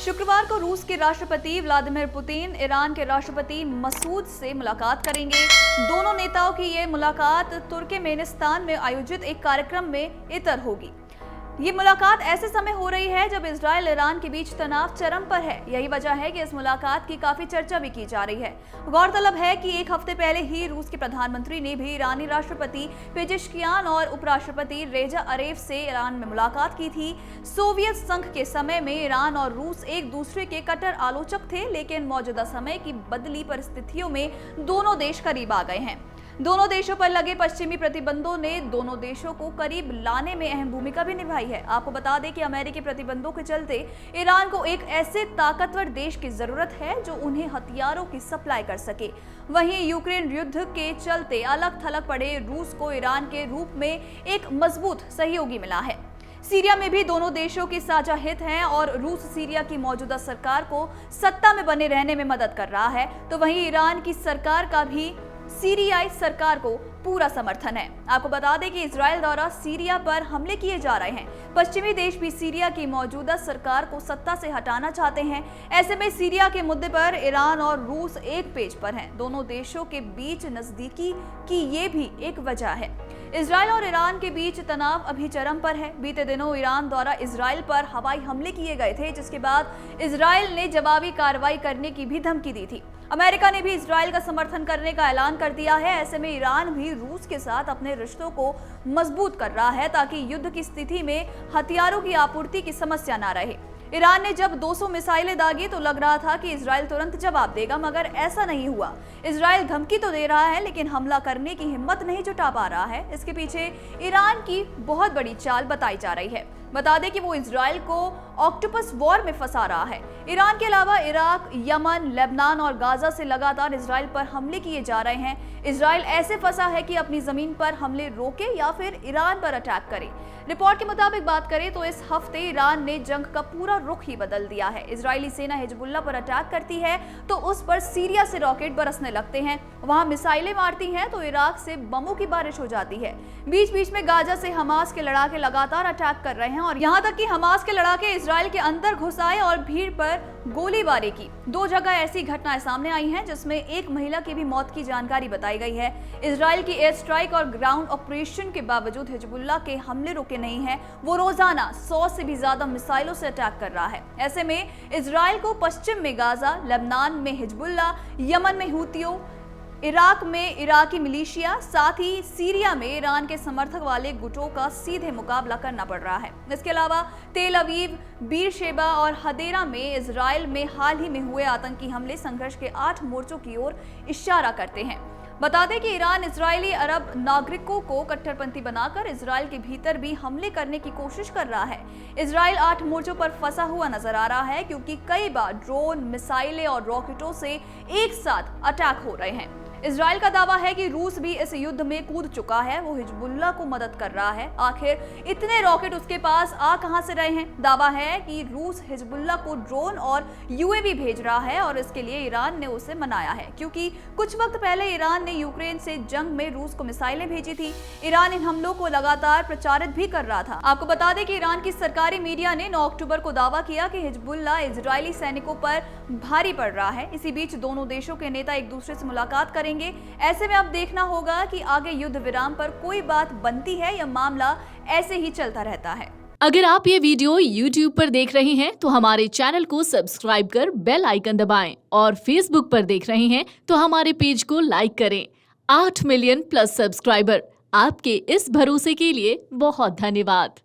शुक्रवार को रूस के राष्ट्रपति व्लादिमीर पुतिन ईरान के राष्ट्रपति मसूद से मुलाकात करेंगे। दोनों नेताओं की ये मुलाकात तुर्कमेनिस्तान में आयोजित एक कार्यक्रम में इतर होगी। ये मुलाकात ऐसे समय हो रही है जब इजराइल ईरान के बीच तनाव चरम पर है। यही वजह है कि इस मुलाकात की काफी चर्चा भी की जा रही है। गौरतलब है कि एक हफ्ते पहले ही रूस के प्रधानमंत्री ने भी ईरानी राष्ट्रपति पेजेश्कियान और उपराष्ट्रपति रेजा अरेफ से ईरान में मुलाकात की थी। सोवियत संघ के समय में ईरान और रूस एक दूसरे के कट्टर आलोचक थे, लेकिन मौजूदा समय की बदली परिस्थितियों में दोनों देश करीब आ गए हैं। दोनों देशों पर लगे पश्चिमी प्रतिबंधों ने दोनों देशों को करीब लाने में अहम भूमिका भी निभाई है। आपको बता दें कि अमेरिकी प्रतिबंधों के चलते ईरान को एक ऐसे ताकतवर देश की जरूरत है जो उन्हें हथियारों की सप्लाई कर सके। वहीं यूक्रेन युद्ध के चलते अलग थलग पड़े रूस को ईरान के रूप में एक मजबूत सहयोगी मिला है। सीरिया में भी दोनों देशों के साझा हित हैं और रूस सीरिया की मौजूदा सरकार को सत्ता में बने रहने में मदद कर रहा है, तो वहीं ईरान की सरकार का भी सीरियाई सरकार को पूरा समर्थन है। आपको बता दें कि इजराइल द्वारा सीरिया पर हमले किए जा रहे हैं। पश्चिमी देश भी सीरिया की मौजूदा सरकार को सत्ता से हटाना चाहते हैं। ऐसे में सीरिया के मुद्दे पर ईरान और रूस एक पेज पर हैं। दोनों देशों के बीच नजदीकी की ये भी एक वजह है। इजराइल और ईरान के बीच तनाव अभी चरम पर है। बीते दिनों ईरान द्वारा इजराइल पर हवाई हमले किए गए थे, जिसके बाद इजराइल ने जवाबी कार्रवाई करने की भी धमकी दी थी। अमेरिका ने भी इजराइल का समर्थन करने का ऐलान कर दिया है। ऐसे में ईरान भी रूस के साथ अपने रिश्तों को मजबूत कर रहा है ताकि युद्ध की स्थिति में हथियारों की आपूर्ति की समस्या ना रहे। ईरान ने जब 200 मिसाइलें दागी तो लग रहा था कि इजराइल तुरंत जवाब देगा, मगर ऐसा नहीं हुआ। इजराइल धमकी तो दे रहा है, लेकिन हमला करने की हिम्मत नहीं जुटा पा रहा है। इसके पीछे ईरान की बहुत बड़ी चाल बताई जा रही है। बता दें कि वो इजराइल को ऑक्टोपस वॉर में फंसा रहा है। ईरान के अलावा इराक, यमन, लेबनान और गाजा से लगातार इजराइल पर हमले किए जा रहे हैं। इजराइल ऐसे फंसा है कि अपनी जमीन पर हमले रोके या फिर ईरान पर अटैक करे। रिपोर्ट के मुताबिक बात करें तो इस हफ्ते ईरान ने जंग का पूरा रुख ही बदल दिया है। इजरायली सेना हिजबुल्लाह पर अटैक करती है तो उस पर सीरिया से रॉकेट बरसने लगते हैं। वहां मिसाइलें मारती हैं तो इराक से बमों की बारिश हो जाती है। बीच बीच में गाजा से हमास के लड़ाके लगातार अटैक कर रहे हैं और यहाँ तक कि हमास के लड़ाके इजराइल के अंदर घुस आए और भीड़ पर गोलीबारी की। 2 जगह ऐसी घटनाएं सामने आई हैं जिसमें एक महिला की भी मौत की जानकारी बताई गई है। इजराइल की एयर स्ट्राइक और ग्राउंड ऑपरेशन के बावजूद हिजबुल्लाह के हमले रुके नहीं हैं। वो रोजाना 100 से भी ज्यादा मिसाइलों से अटैक कर रहा है। ऐसे में इजराइल को पश्चिम में गाजा, लेबनान में हिजबुल्लाह, यमन में हूतियों, इराक में इराकी मिलिशिया, साथ ही सीरिया में ईरान के समर्थक वाले गुटों का सीधे मुकाबला करना पड़ रहा है। इसके अलावा तेल अवीव, बीरशेबा और हदेरा में इजराइल में हाल ही में हुए आतंकी हमले संघर्ष के 8 मोर्चों की ओर इशारा करते हैं। बता दें कि ईरान इजरायली अरब नागरिकों को कट्टरपंथी बनाकर इजराइल के भीतर भी हमले करने की कोशिश कर रहा है। इजराइल 8 मोर्चों पर फंसा हुआ नजर आ रहा है क्योंकि कई बार ड्रोन, मिसाइलें और रॉकेटों से एक साथ अटैक हो रहे हैं। इजराइल का दावा है कि रूस भी इस युद्ध में कूद चुका है। वो हिजबुल्लाह को मदद कर रहा है। आखिर इतने रॉकेट उसके पास आ कहां से रहे हैं? दावा है कि रूस हिजबुल्लाह को ड्रोन और यूएवी भेज रहा है और इसके लिए ईरान ने उसे मनाया है, क्योंकि कुछ वक्त पहले ईरान ने यूक्रेन से जंग में रूस को मिसाइलें भेजी थी। ईरान इन हमलों को लगातार प्रचारित भी कर रहा था। आपको बता दें कि ईरान की सरकारी मीडिया ने 9 अक्टूबर को दावा किया कि हिजबुल्लाह इजरायली सैनिकों पर भारी पड़ रहा है। इसी बीच दोनों देशों के नेता एक दूसरे से मुलाकात करेंगे। ऐसे में अब देखना होगा कि आगे युद्ध विराम पर कोई बात बनती है या मामला ऐसे ही चलता रहता है। अगर आप ये वीडियो YouTube पर देख रहे हैं तो हमारे चैनल को सब्सक्राइब कर बेल आइकन दबाएं और Facebook पर देख रहे हैं तो हमारे पेज को लाइक करें। 8 मिलियन प्लस सब्सक्राइबर, आपके इस भरोसे के लिए बहुत धन्यवाद।